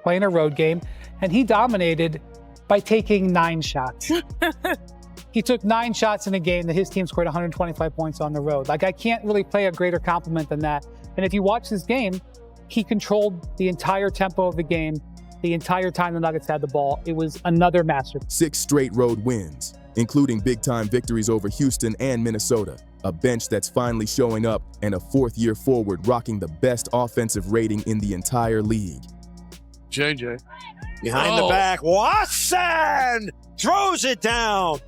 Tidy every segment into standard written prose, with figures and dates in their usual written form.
playing a road game, and he dominated by taking 9 shots. He took 9 shots in a game that his team scored 125 points on the road. Like, I can't really play a greater compliment than that. And if you watch this game, he controlled the entire tempo of the game the entire time the Nuggets had the ball. It was another masterpiece. 6 straight road wins, including big-time victories over Houston and Minnesota. A bench that's finally showing up, and a fourth-year forward rocking the best offensive rating in the entire league. JJ. Behind the back, Watson throws it down.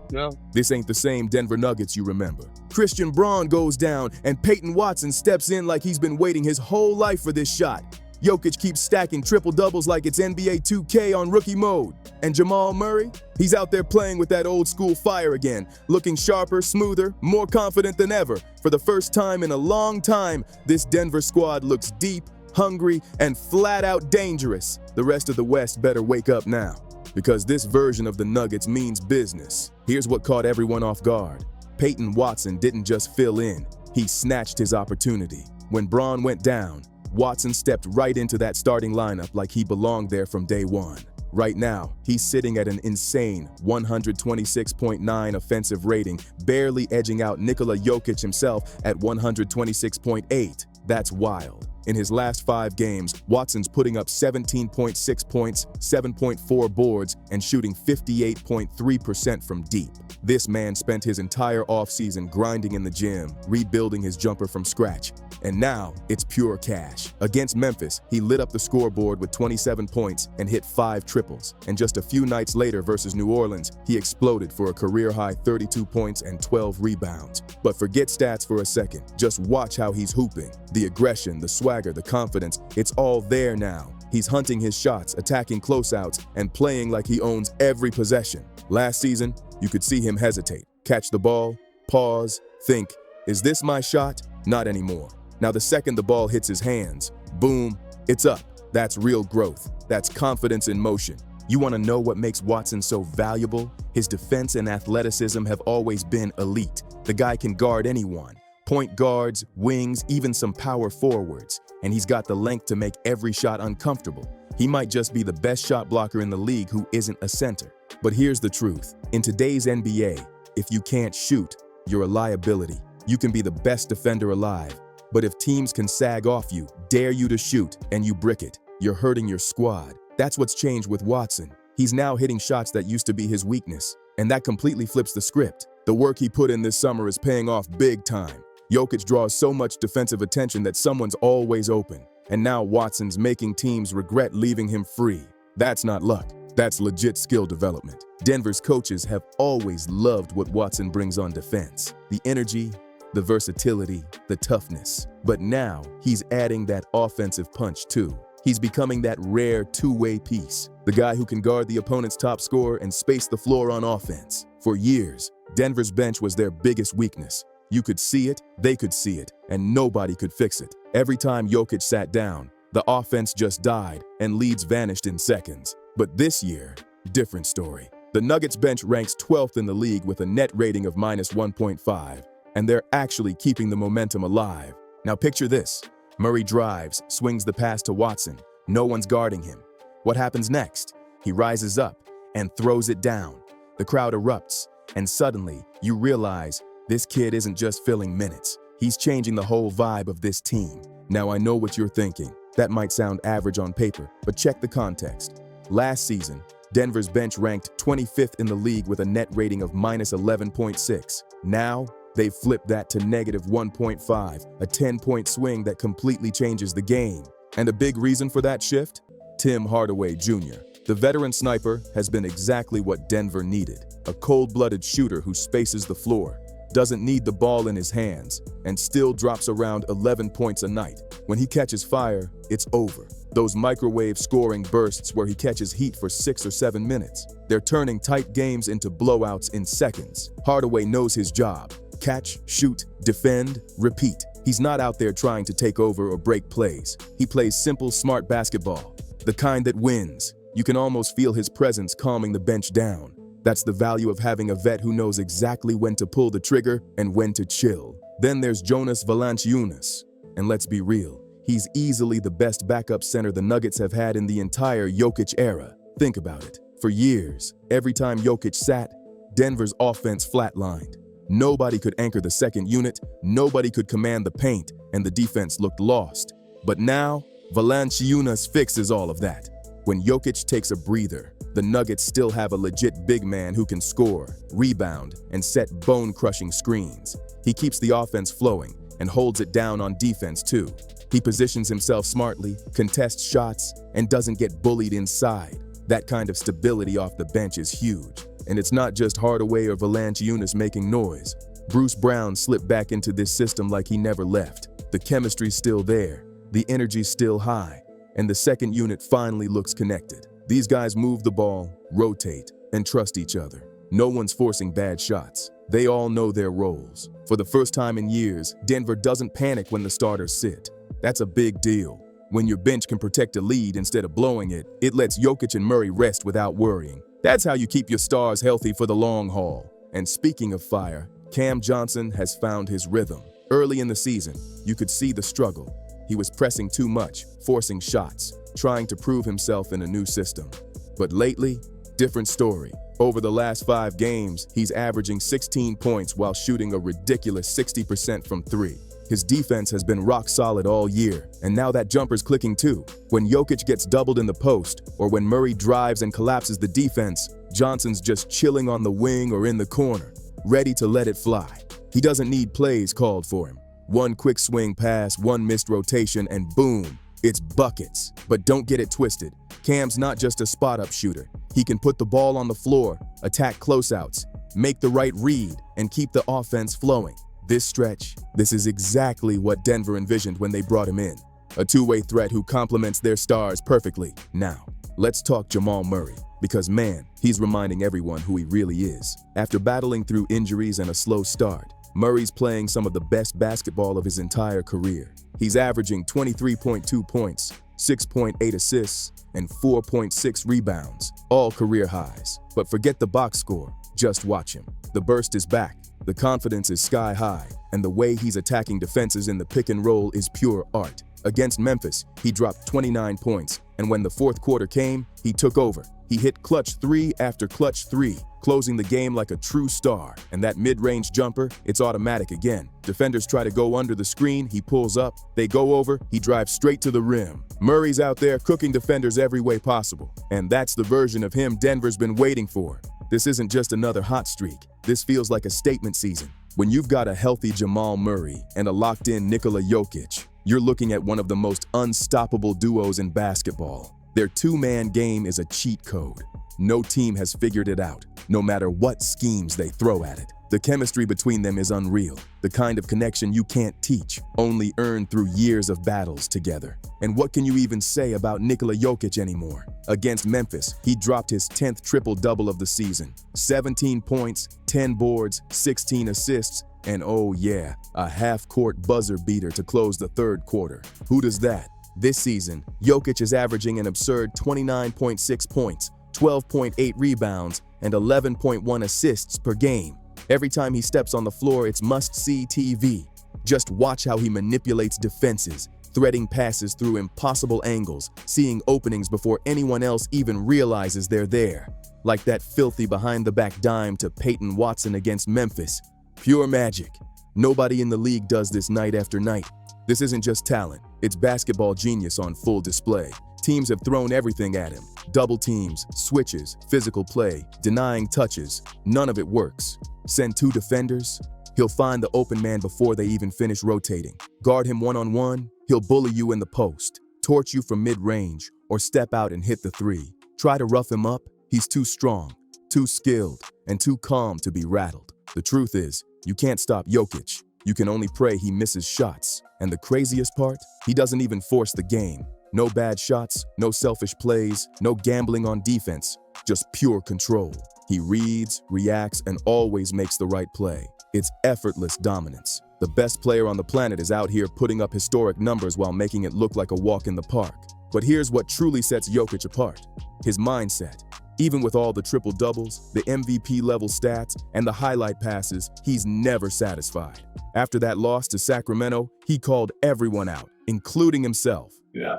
No. This ain't the same Denver Nuggets you remember. Christian Braun goes down, and Payton Watson steps in like he's been waiting his whole life for this shot. Jokić keeps stacking triple-doubles like it's NBA 2K on rookie mode. And Jamal Murray? He's out there playing with that old-school fire again, looking sharper, smoother, more confident than ever. For the first time in a long time, this Denver squad looks deep, hungry, and flat-out dangerous. The rest of the West better wake up now, because this version of the Nuggets means business. Here's what caught everyone off guard. Payton Watson didn't just fill in, he snatched his opportunity. When Braun went down, Watson stepped right into that starting lineup like he belonged there from day one. Right now, he's sitting at an insane 126.9 offensive rating, barely edging out Nikola Jokić himself at 126.8. That's wild. In his last 5 games, Watson's putting up 17.6 points, 7.4 boards, and shooting 58.3% from deep. This man spent his entire offseason grinding in the gym, rebuilding his jumper from scratch. And now, it's pure cash. Against Memphis, he lit up the scoreboard with 27 points and hit 5 triples. And just a few nights later versus New Orleans, he exploded for a career-high 32 points and 12 rebounds. But forget stats for a second. Just watch how he's hooping. The aggression, the swagger, the confidence, it's all there now. He's hunting his shots, attacking closeouts, and playing like he owns every possession. Last season, you could see him hesitate, catch the ball, pause, think, is this my shot? Not anymore. Now the second the ball hits his hands, boom, it's up. That's real growth. That's confidence in motion. You want to know what makes Watson so valuable? His defense and athleticism have always been elite. The guy can guard anyone. Point guards, wings, even some power forwards. And he's got the length to make every shot uncomfortable. He might just be the best shot blocker in the league who isn't a center. But here's the truth. In today's NBA, if you can't shoot, you're a liability. You can be the best defender alive, but if teams can sag off you, dare you to shoot, and you brick it, you're hurting your squad. That's what's changed with Watson. He's now hitting shots that used to be his weakness, and that completely flips the script. The work he put in this summer is paying off big time. Jokić draws so much defensive attention that someone's always open, and now Watson's making teams regret leaving him free. That's not luck. That's legit skill development. Denver's coaches have always loved what Watson brings on defense. The energy, the versatility, the toughness. But now, he's adding that offensive punch too. He's becoming that rare two-way piece. The guy who can guard the opponent's top scorer and space the floor on offense. For years, Denver's bench was their biggest weakness. You could see it, they could see it, and nobody could fix it. Every time Jokić sat down, the offense just died and leads vanished in seconds. But this year, different story. The Nuggets bench ranks 12th in the league with a net rating of -1.5, and they're actually keeping the momentum alive. Now picture this. Murray drives, swings the pass to Watson. No one's guarding him. What happens next? He rises up and throws it down. The crowd erupts, and suddenly you realize this kid isn't just filling minutes. He's changing the whole vibe of this team. Now I know what you're thinking. That might sound average on paper, but check the context. Last season, Denver's bench ranked 25th in the league with a net rating of -11.6. Now, they've flipped that to -1.5, a 10-point swing that completely changes the game. And a big reason for that shift? Tim Hardaway Jr. The veteran sniper has been exactly what Denver needed. A cold-blooded shooter who spaces the floor, doesn't need the ball in his hands, and still drops around 11 points a night. When he catches fire, it's over. Those microwave scoring bursts where he catches heat for 6 or 7 minutes. They're turning tight games into blowouts in seconds. Hardaway knows his job. Catch, shoot, defend, repeat. He's not out there trying to take over or break plays. He plays simple, smart basketball, the kind that wins. You can almost feel his presence calming the bench down. That's the value of having a vet who knows exactly when to pull the trigger and when to chill. Then there's Jonas Valančiūnas. And let's be real, He's easily the best backup center the Nuggets have had in the entire Jokić era. Think about it. For years, every time Jokić sat, Denver's offense flatlined. Nobody could anchor the second unit, nobody could command the paint, and the defense looked lost. But now, Valančiūnas fixes all of that. When Jokić takes a breather, the Nuggets still have a legit big man who can score, rebound, and set bone-crushing screens. He keeps the offense flowing and holds it down on defense too. He positions himself smartly, contests shots, and doesn't get bullied inside. That kind of stability off the bench is huge. And it's not just Hardaway or Valančiūnas making noise. Bruce Brown slipped back into this system like he never left. The chemistry's still there, the energy's still high, and the second unit finally looks connected. These guys move the ball, rotate, and trust each other. No one's forcing bad shots. They all know their roles. For the first time in years, Denver doesn't panic when the starters sit. That's a big deal. When your bench can protect a lead instead of blowing it, it lets Jokić and Murray rest without worrying. That's how you keep your stars healthy for the long haul. And speaking of fire, Cam Johnson has found his rhythm. Early in the season, you could see the struggle. He was pressing too much, forcing shots, trying to prove himself in a new system. But lately, different story. Over the last 5 games, he's averaging 16 points while shooting a ridiculous 60% from 3. His defense has been rock solid all year, and now that jumper's clicking too. When Jokić gets doubled in the post, or when Murray drives and collapses the defense, Johnson's just chilling on the wing or in the corner, ready to let it fly. He doesn't need plays called for him. One quick swing pass, one missed rotation, and boom, it's buckets. But don't get it twisted. Cam's not just a spot-up shooter. He can put the ball on the floor, attack closeouts, make the right read, and keep the offense flowing. This stretch, this is exactly what Denver envisioned when they brought him in. A two-way threat who complements their stars perfectly. Now, let's talk Jamal Murray, because man, he's reminding everyone who he really is. After battling through injuries and a slow start, Murray's playing some of the best basketball of his entire career. He's averaging 23.2 points, 6.8 assists, and 4.6 rebounds, all career highs. But forget the box score, just watch him. The burst is back, the confidence is sky high, and the way he's attacking defenses in the pick and roll is pure art. Against Memphis, he dropped 29 points, and when the fourth quarter came, he took over. He hit clutch 3 after clutch 3, closing the game like a true star. And that mid-range jumper, it's automatic again. Defenders try to go under the screen, he pulls up, they go over, he drives straight to the rim. Murray's out there cooking defenders every way possible. And that's the version of him Denver's been waiting for. This isn't just another hot streak. This feels like a statement season. When you've got a healthy Jamal Murray and a locked-in Nikola Jokić, you're looking at one of the most unstoppable duos in basketball. Their two-man game is a cheat code. No team has figured it out, no matter what schemes they throw at it. The chemistry between them is unreal, the kind of connection you can't teach, only earned through years of battles together. And what can you even say about Nikola Jokić anymore? Against Memphis, he dropped his 10th triple-double of the season. 17 points, 10 boards, 16 assists, and oh yeah, a half-court buzzer beater to close the third quarter. Who does that? This season, Jokić is averaging an absurd 29.6 points, 12.8 rebounds, and 11.1 assists per game. Every time he steps on the floor, it's must-see TV. Just watch how he manipulates defenses, threading passes through impossible angles, seeing openings before anyone else even realizes they're there. Like that filthy behind-the-back dime to Payton Watson against Memphis. Pure magic. Nobody in the league does this night after night. This isn't just talent, it's basketball genius on full display. Teams have thrown everything at him. Double teams, switches, physical play, denying touches. None of it works. Send 2 defenders, he'll find the open man before they even finish rotating. Guard him one-on-one, he'll bully you in the post, torch you from mid-range, or step out and hit the 3. Try to rough him up, he's too strong, too skilled, and too calm to be rattled. The truth is, you can't stop Jokić. You can only pray he misses shots. And the craziest part? He doesn't even force the game. No bad shots, no selfish plays, no gambling on defense, just pure control. He reads, reacts, and always makes the right play. It's effortless dominance. The best player on the planet is out here putting up historic numbers while making it look like a walk in the park. But here's what truly sets Jokić apart: his mindset. Even with all the triple-doubles, the MVP-level stats, and the highlight passes, he's never satisfied. After that loss to Sacramento, he called everyone out, including himself. Yeah,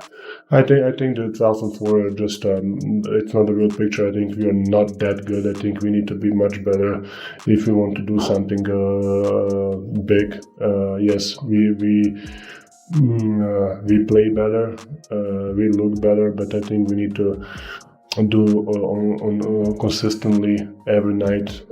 I think the 2004 just it's not a real picture. I think we are not that good. I think we need to be much better if we want to do something big. Yes, we play better, we look better, but I think we need to do consistently every night,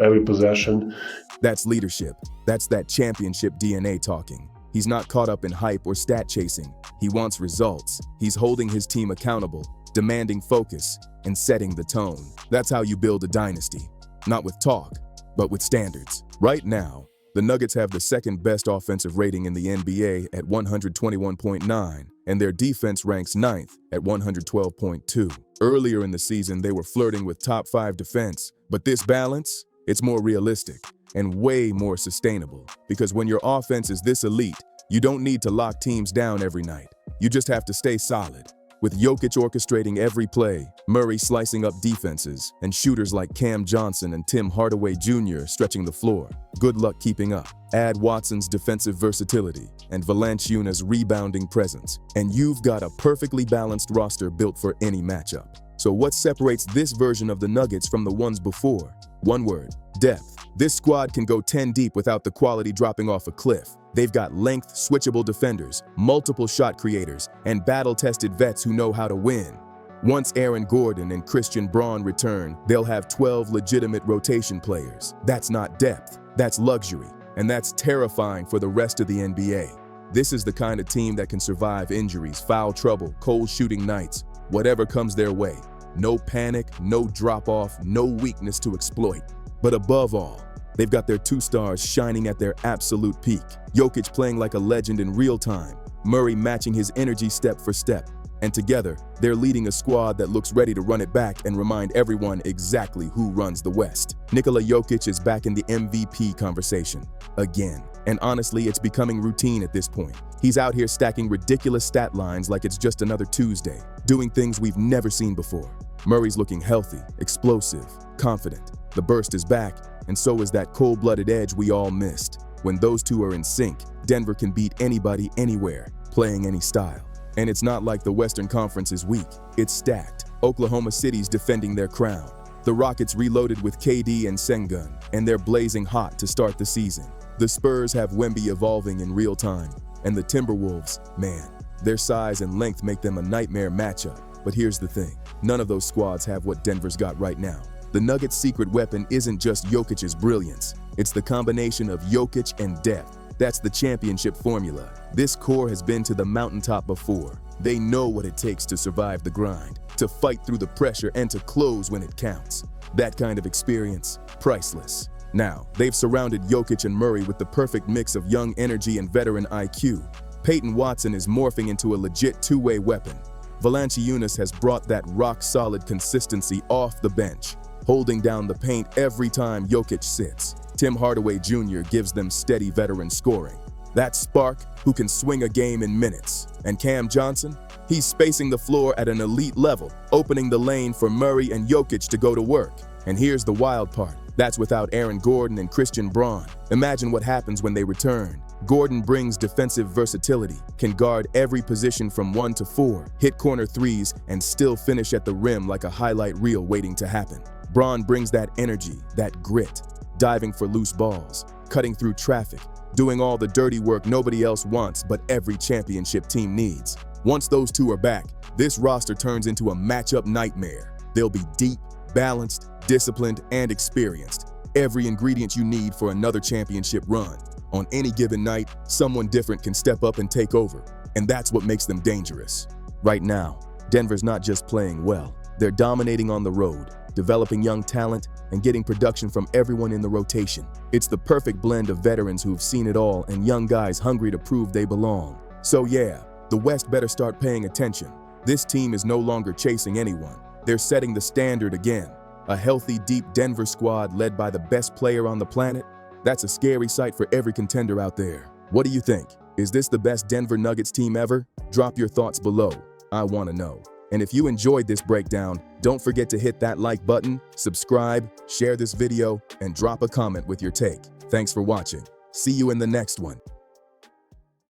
every possession. That's leadership. That's that championship DNA talking. He's not caught up in hype or stat chasing. He wants results. He's holding his team accountable, demanding focus, and setting the tone. That's how you build a dynasty. Not with talk, but with standards. Right now, the Nuggets have the second best offensive rating in the NBA at 121.9, and their defense ranks 9th at 112.2. Earlier in the season, they were flirting with top 5 defense, but this balance, it's more realistic and way more sustainable, because when your offense is this elite, you don't need to lock teams down every night. You just have to stay solid. With Jokić orchestrating every play, Murray slicing up defenses, and shooters like Cam Johnson and Tim Hardaway Jr. stretching the floor, good luck keeping up. Add Watson's defensive versatility and Valančiūnas' rebounding presence, and you've got a perfectly balanced roster built for any matchup. So what separates this version of the Nuggets from the ones before? One word: depth. This squad can go 10 deep without the quality dropping off a cliff. They've got length, switchable defenders, multiple shot creators, and battle-tested vets who know how to win. Once Aaron Gordon and Christian Braun return, they'll have 12 legitimate rotation players. That's not depth, that's luxury, and that's terrifying for the rest of the NBA. This is the kind of team that can survive injuries, foul trouble, cold shooting nights, whatever comes their way. No panic, no drop-off, no weakness to exploit. But above all, they've got their 2 stars shining at their absolute peak. Jokić playing like a legend in real time, Murray matching his energy step for step, and together, they're leading a squad that looks ready to run it back and remind everyone exactly who runs the West. Nikola Jokić is back in the MVP conversation, again. And honestly, it's becoming routine at this point. He's out here stacking ridiculous stat lines like it's just another Tuesday, doing things we've never seen before. Murray's looking healthy, explosive, confident. The burst is back, and so is that cold-blooded edge we all missed. When those two are in sync, Denver can beat anybody, anywhere, playing any style. And it's not like the Western Conference is weak. It's stacked. Oklahoma City's defending their crown. The Rockets reloaded with KD and Sengun, and they're blazing hot to start the season. The Spurs have Wemby evolving in real time. And the Timberwolves, man, their size and length make them a nightmare matchup. But here's the thing, none of those squads have what Denver's got right now. The Nuggets' secret weapon isn't just Jokic's brilliance. It's the combination of Jokić and depth. That's the championship formula. This core has been to the mountaintop before. They know what it takes to survive the grind, to fight through the pressure, and to close when it counts. That kind of experience, priceless. Now, they've surrounded Jokić and Murray with the perfect mix of young energy and veteran IQ. Payton Watson is morphing into a legit two-way weapon. Valančiūnas has brought that rock-solid consistency off the bench, holding down the paint every time Jokić sits. Tim Hardaway Jr. gives them steady veteran scoring. That spark who can swing a game in minutes. And Cam Johnson? He's spacing the floor at an elite level, opening the lane for Murray and Jokić to go to work. And here's the wild part. That's without Aaron Gordon and Christian Braun. Imagine what happens when they return. Gordon brings defensive versatility, can guard every position from 1 to 4, hit corner threes, and still finish at the rim like a highlight reel waiting to happen. Braun brings that energy, that grit, diving for loose balls, cutting through traffic, doing all the dirty work nobody else wants but every championship team needs. Once those two are back, this roster turns into a matchup nightmare. They'll be deep, balanced, disciplined, and experienced. Every ingredient you need for another championship run. On any given night, someone different can step up and take over, and that's what makes them dangerous. Right now, Denver's not just playing well, they're dominating on the road, developing young talent, and getting production from everyone in the rotation. It's the perfect blend of veterans who've seen it all and young guys hungry to prove they belong. So yeah, the West better start paying attention. This team is no longer chasing anyone. They're setting the standard again. A healthy, deep Denver squad led by the best player on the planet? That's a scary sight for every contender out there. What do you think? Is this the best Denver Nuggets team ever? Drop your thoughts below. I want to know. And if you enjoyed this breakdown, don't forget to hit that like button, subscribe, share this video, and drop a comment with your take. Thanks for watching. See you in the next one.